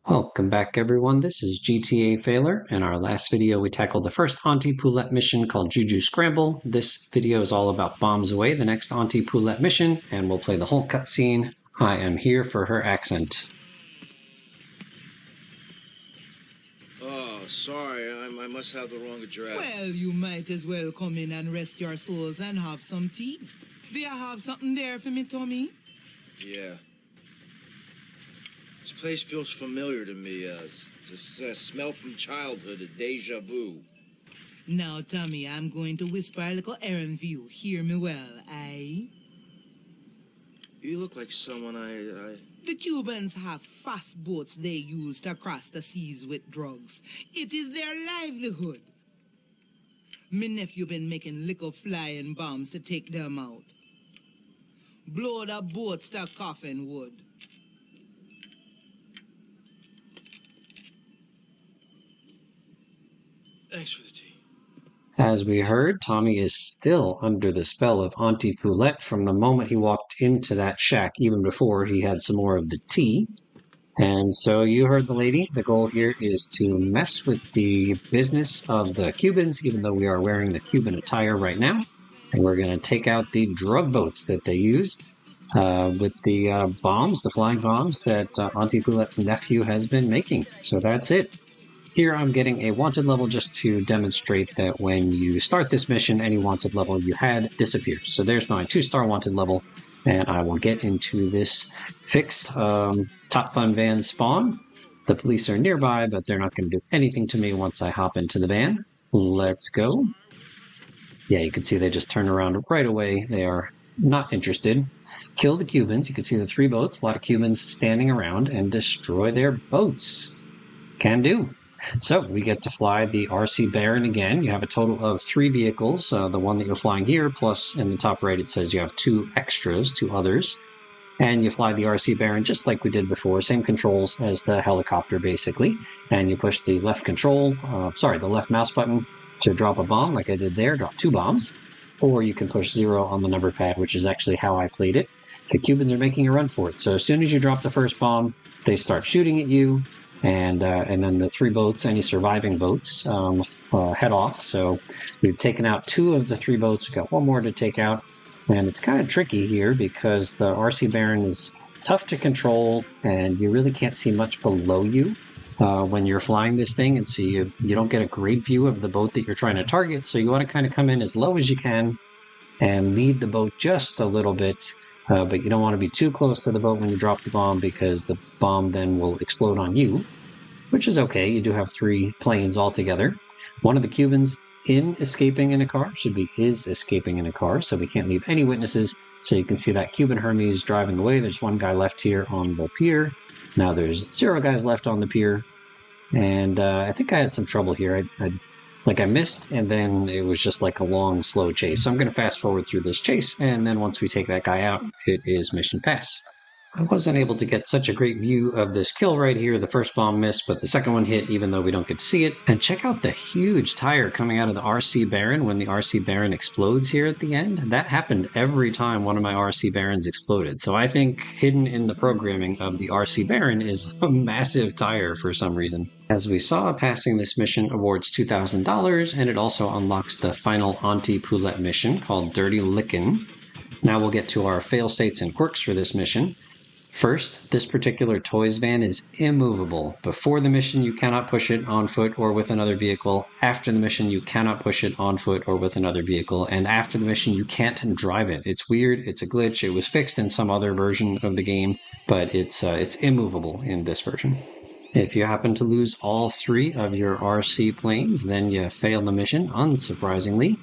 Welcome back everyone, this is GTA Failer. In our last video we tackled the first Auntie Poulette mission called Juju Scramble. This video is all about Bombs Away, the next Auntie Poulette mission, and we'll play the whole cutscene. I am here for her accent. Oh, sorry, I must have the wrong address. Well, you might as well come in and rest your souls and have some tea. Do you have something there for me, Tommy? Yeah. This place feels familiar to me. It's a smell from childhood, a deja vu. Now, Tommy, I'm going to whisper a little errand for you. Hear me well, eh? You look like someone The Cubans have fast boats they use to cross the seas with drugs. It is their livelihood. Me nephew been making little flying bombs to take them out. Blow the boats to coffin wood. Thanks for the tea. As we heard, Tommy is still under the spell of Auntie Poulette from the moment he walked into that shack, even before he had some more of the tea. And so you heard the lady. The goal here is to mess with the business of the Cubans, even though we are wearing the Cuban attire right now. And we're going to take out the drug boats that they use with the bombs, the flying bombs that Auntie Poulette's nephew has been making. So that's it. Here I'm getting a wanted level just to demonstrate that when you start this mission, any wanted level you had disappears. So there's my 2-star wanted level, and I will get into this fixed Top Fun van spawn. The police are nearby, but they're not going to do anything to me once I hop into the van. Let's go. Yeah, you can see they just turn around right away. They are not interested. Kill the Cubans. You can see the 3 boats, a lot of Cubans standing around, and destroy their boats. Can do. So we get to fly the RC Baron again. You have a total of 3 vehicles. The one that you're flying here, plus in the top right it says you have 2 extras, 2 others. And you fly the RC Baron just like we did before. Same controls as the helicopter basically. And you push the left the left mouse button to drop a bomb like I did there, drop 2 bombs. Or you can push 0 on the number pad, which is actually how I played it. The Cubans are making a run for it. So as soon as you drop the first bomb, they start shooting at you. And then the 3 boats, any surviving boats, head off. So we've taken out 2 of the 3 boats. We've got 1 more to take out. And it's kind of tricky here because the RC Baron is tough to control and you really can't see much below you when you're flying this thing. And so you don't get a great view of the boat that you're trying to target. So you want to kind of come in as low as you can and lead the boat just a little bit. But you don't want to be too close to the boat when you drop the bomb because the bomb then will explode on you, which is okay. You do have 3 planes altogether. One of the Cubans is escaping in a car, so we can't leave any witnesses. So you can see that Cuban Hermes driving away. There's 1 guy left here on the pier. Now there's 0 guys left on the pier. And I think I had some trouble here. I missed, and then it was just like a long, slow chase. So I'm going to fast forward through this chase, and then once we take that guy out, it is mission pass. I wasn't able to get such a great view of this kill right here. The first bomb missed, but the second one hit, even though we don't get to see it. And check out the huge tire coming out of the RC Baron when the RC Baron explodes here at the end. That happened every time one of my RC Barons exploded. So I think hidden in the programming of the RC Baron is a massive tire for some reason. As we saw, passing this mission awards $2,000, and it also unlocks the final Auntie Poulette mission called Dirty Lickin'. Now we'll get to our fail states and quirks for this mission. First, this particular toys van is immovable. Before the mission, you cannot push it on foot or with another vehicle. After the mission, you cannot push it on foot or with another vehicle. And after the mission, you can't drive it. It's weird. It's a glitch. It was fixed in some other version of the game, but it's immovable in this version. If you happen to lose all 3 of your RC planes, then you fail the mission, unsurprisingly.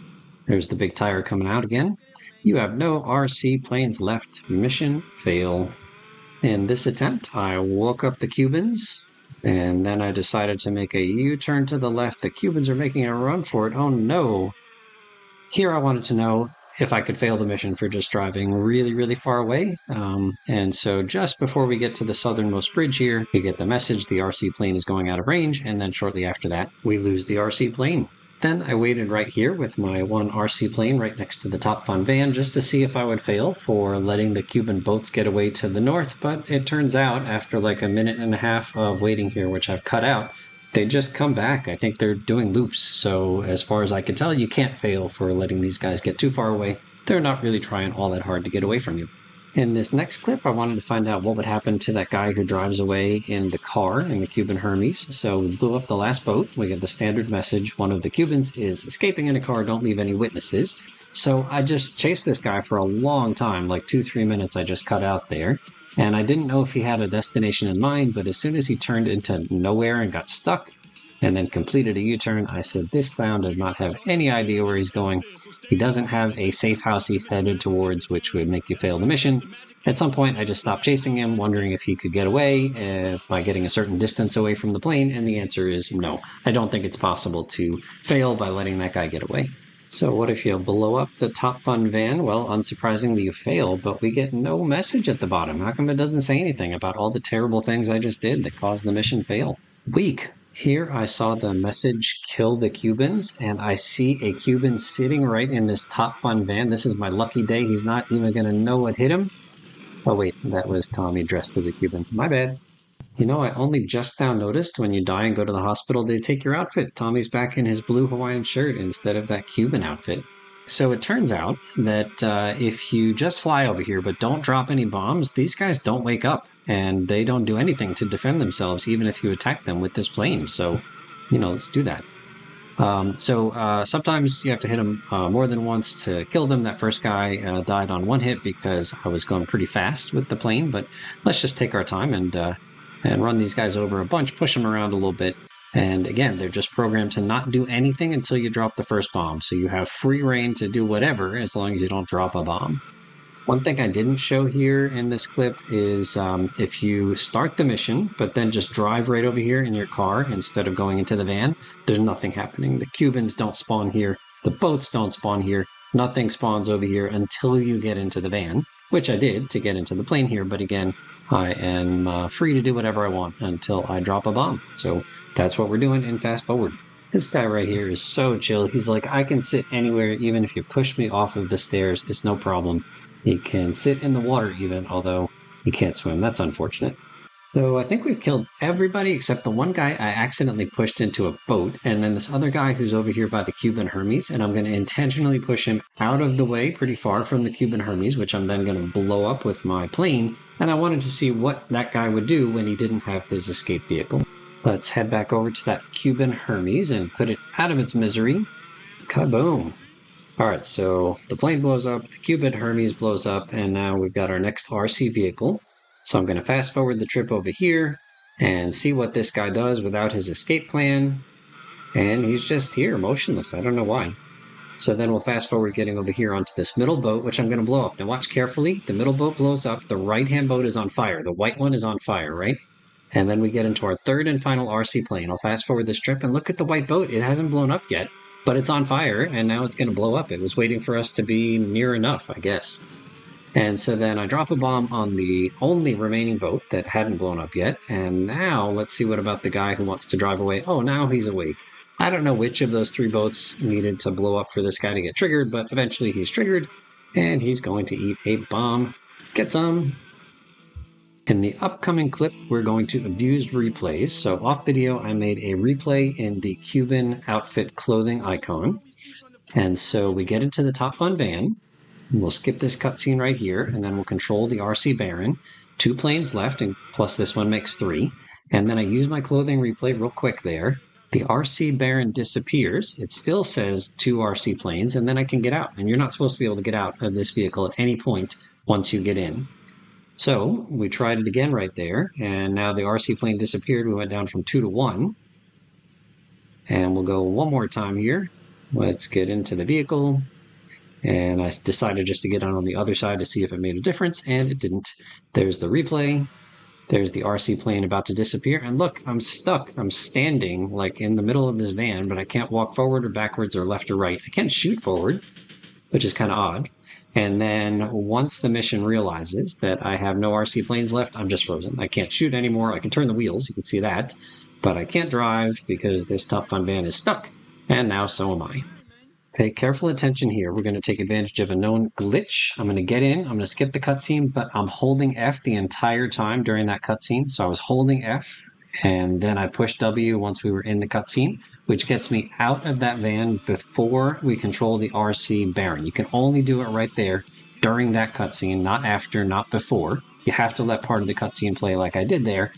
There's the big tire coming out again. You have no RC planes left. Mission fail. In this attempt, I woke up the Cubans, and then I decided to make a U-turn to the left. The Cubans are making a run for it. Oh no. Here I wanted to know if I could fail the mission for just driving really, really far away. And so just before we get to the southernmost bridge here, we get the message the RC plane is going out of range, and then shortly after that, we lose the RC plane. Then I waited right here with my one RC plane right next to the Top Fun van just to see if I would fail for letting the Cuban boats get away to the north, but it turns out after like a minute and a half of waiting here, which I've cut out, they just come back. I think they're doing loops, so as far as I can tell, you can't fail for letting these guys get too far away. They're not really trying all that hard to get away from you. In this next clip, I wanted to find out what would happen to that guy who drives away in the car in the Cuban Hermes. So we blew up the last boat. We get the standard message. One of the Cubans is escaping in a car. Don't leave any witnesses. So I just chased this guy for a long time, like 2-3 minutes I just cut out there. And I didn't know if he had a destination in mind, but as soon as he turned into nowhere and got stuck and then completed a U-turn, I said, this clown does not have any idea where he's going. He doesn't have a safe house he's headed towards, which would make you fail the mission. At some point, I just stopped chasing him, wondering if he could get away by getting a certain distance away from the plane, and the answer is no. I don't think it's possible to fail by letting that guy get away. So what if you blow up the Top Fun van? Well, unsurprisingly, you fail, but we get no message at the bottom. How come it doesn't say anything about all the terrible things I just did that caused the mission fail? Weak. Here I saw the message, kill the Cubans, and I see a Cuban sitting right in this Top Fun van. This is my lucky day. He's not even going to know what hit him. Oh wait, that was Tommy dressed as a Cuban. My bad. You know, I only just now noticed when you die and go to the hospital, they take your outfit. Tommy's back in his blue Hawaiian shirt instead of that Cuban outfit. So it turns out that if you just fly over here but don't drop any bombs, these guys don't wake up and they don't do anything to defend themselves, even if you attack them with this plane. So, let's do that. Sometimes you have to hit them more than once to kill them. That first guy died on one hit because I was going pretty fast with the plane, but let's just take our time and run these guys over a bunch, push them around a little bit. And again, they're just programmed to not do anything until you drop the first bomb. So you have free reign to do whatever as long as you don't drop a bomb. One thing I didn't show here in this clip is if you start the mission, but then just drive right over here in your car instead of going into the van, there's nothing happening. The Cubans don't spawn here. The boats don't spawn here. Nothing spawns over here until you get into the van, which I did to get into the plane here. But again, I am free to do whatever I want until I drop a bomb. So that's what we're doing in Fast Forward. This guy right here is so chill. He's like, I can sit anywhere, even if you push me off of the stairs. It's no problem. He can sit in the water even, although he can't swim. That's unfortunate. So I think we've killed everybody except the one guy I accidentally pushed into a boat, and then this other guy who's over here by the Cuban Hermes, and I'm going to intentionally push him out of the way pretty far from the Cuban Hermes, which I'm then going to blow up with my plane, and I wanted to see what that guy would do when he didn't have his escape vehicle. Let's head back over to that Cuban Hermes and put it out of its misery. Kaboom! All right, so the plane blows up, the Cuban Hermes blows up, and now we've got our next RC vehicle. So I'm going to fast forward the trip over here and see what this guy does without his escape plan. And he's just here, motionless. I don't know why. So then we'll fast forward getting over here onto this middle boat, which I'm going to blow up. Now watch carefully. The middle boat blows up. The right-hand boat is on fire. The white one is on fire, right? And then we get into our third and final RC plane. I'll fast forward this trip and look at the white boat. It hasn't blown up yet, but it's on fire, and now it's going to blow up. It was waiting for us to be near enough, I guess. And so then I drop a bomb on the only remaining boat that hadn't blown up yet. And now let's see what about the guy who wants to drive away. Oh, now he's awake. I don't know which of those 3 boats needed to blow up for this guy to get triggered, but eventually he's triggered, and he's going to eat a bomb. Get some. In the upcoming clip, we're going to abuse replays. So off video, I made a replay in the Cuban outfit clothing icon. And so we get into the Top Fun van. We'll skip this cutscene right here, and then we'll control the RC Baron. 2 planes left, and plus this one makes 3. And then I use my clothing replay real quick there. The RC Baron disappears. It still says 2 RC planes, and then I can get out. And you're not supposed to be able to get out of this vehicle at any point once you get in. So we tried it again right there, and now the RC plane disappeared. We went down from 2 to 1. And we'll go one more time here. Let's get into the vehicle. And I decided just to get on the other side to see if it made a difference, and it didn't. There's the replay. There's the RC plane about to disappear. And look, I'm stuck. I'm standing like in the middle of this van, but I can't walk forward or backwards or left or right. I can't shoot forward, which is kind of odd. And then once the mission realizes that I have no RC planes left, I'm just frozen. I can't shoot anymore. I can turn the wheels. You can see that. But I can't drive because this Top Fun van is stuck. And now so am I. Pay careful attention here. We're going to take advantage of a known glitch. I'm going to get in. I'm going to skip the cutscene, but I'm holding F the entire time during that cutscene. So I was holding F, and then I pushed W once we were in the cutscene, which gets me out of that van before we control the RC Baron. You can only do it right there during that cutscene, not after, not before. You have to let part of the cutscene play like I did there.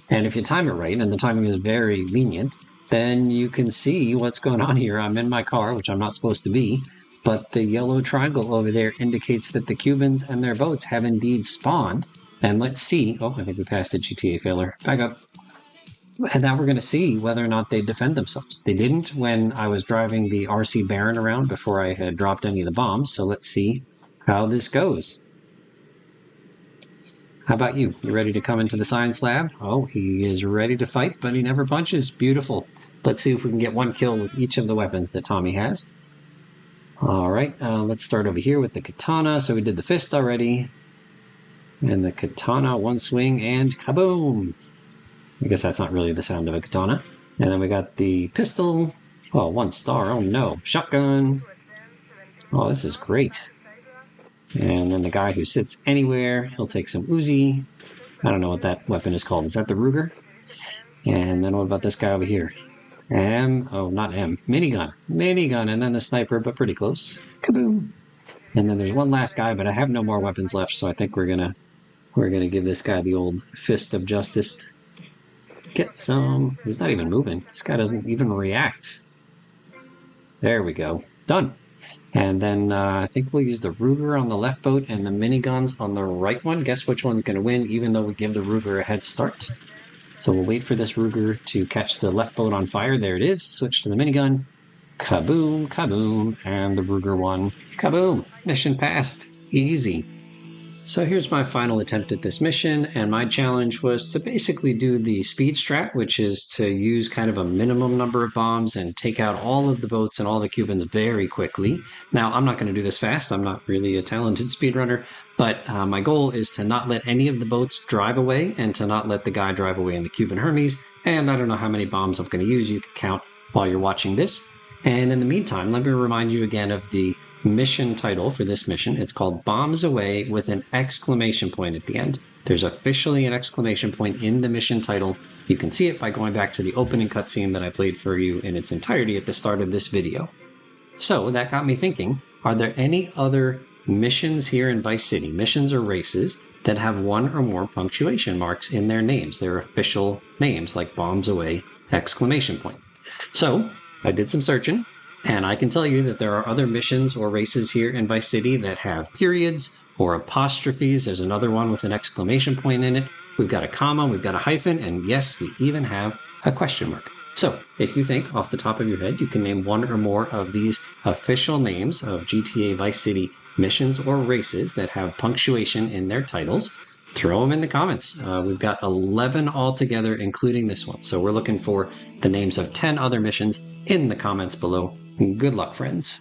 And if you time it right, and the timing is very lenient, then you can see what's going on here. I'm in my car, which I'm not supposed to be, but the yellow triangle over there indicates that the Cubans and their boats have indeed spawned. And let's see. Oh, I think we passed a GTA failure. Back up. And now we're going to see whether or not they defend themselves. They didn't when I was driving the RC Baron around before I had dropped any of the bombs. So let's see how this goes. How about you? You ready to come into the science lab? Oh, he is ready to fight, but he never punches. Beautiful. Let's see if we can get one kill with each of the weapons that Tommy has. All right, let's start over here with the katana. So we did the fist already. And the katana, one swing, and kaboom! I guess that's not really the sound of a katana. And then we got the pistol. Oh, 1 star. Oh, no. Shotgun. Oh, this is great. And then the guy who sits anywhere, he'll take some Uzi. I don't know what that weapon is called. Is that the Ruger? And then what about this guy over here? Not M. Minigun. Minigun, and then the sniper, but pretty close. Kaboom. And then there's one last guy, but I have no more weapons left, so I think we're gonna give this guy the old fist of justice. Get some. He's not even moving. This guy doesn't even react. There we go. Done. And then I think we'll use the Ruger on the left boat and the miniguns on the right one. Guess which one's going to win, even though we give the Ruger a head start. So we'll wait for this Ruger to catch the left boat on fire. There it is. Switch to the minigun. Kaboom, kaboom. And the Ruger won. Kaboom. Mission passed. Easy. So here's my final attempt at this mission, and my challenge was to basically do the speed strat, which is to use kind of a minimum number of bombs and take out all of the boats and all the Cubans very quickly. Now, I'm not going to do this fast. I'm not really a talented speedrunner, but my goal is to not let any of the boats drive away and to not let the guy drive away in the Cuban Hermes, and I don't know how many bombs I'm going to use. You can count while you're watching this. And in the meantime, let me remind you again of the mission title for this mission. It's called Bombs Away with an exclamation point at the end. There's officially an exclamation point in the mission title. You can see it by going back to the opening cutscene that I played for you in its entirety at the start of this video. So that got me thinking, are there any other missions here in Vice City, missions or races, that have one or more punctuation marks in their names, their official names, like Bombs Away, exclamation point? So I did some searching, and I can tell you that there are other missions or races here in Vice City that have periods or apostrophes. There's another one with an exclamation point in it. We've got a comma, we've got a hyphen, and yes, we even have a question mark. So if you think off the top of your head you can name one or more of these official names of GTA Vice City missions or races that have punctuation in their titles, throw them in the comments. We've got 11 altogether, including this one. So we're looking for the names of 10 other missions in the comments below. Good luck, friends.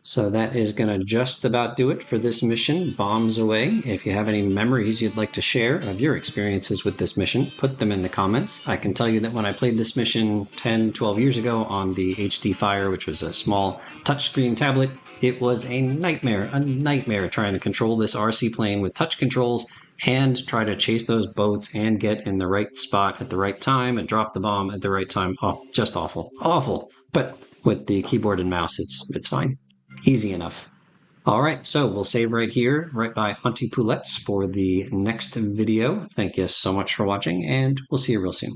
So that is going to just about do it for this mission, Bombs Away. If you have any memories you'd like to share of your experiences with this mission, put them in the comments. I can tell you that when I played this mission 10, 12 years ago on the HD Fire, which was a small touchscreen tablet, it was a nightmare trying to control this RC plane with touch controls and try to chase those boats and get in the right spot at the right time and drop the bomb at the right time. Oh, just awful. Awful. But with the keyboard and mouse, it's fine. Easy enough. All right, so we'll save right here, right by Auntie Poulette's for the next video. Thank you so much for watching, and we'll see you real soon.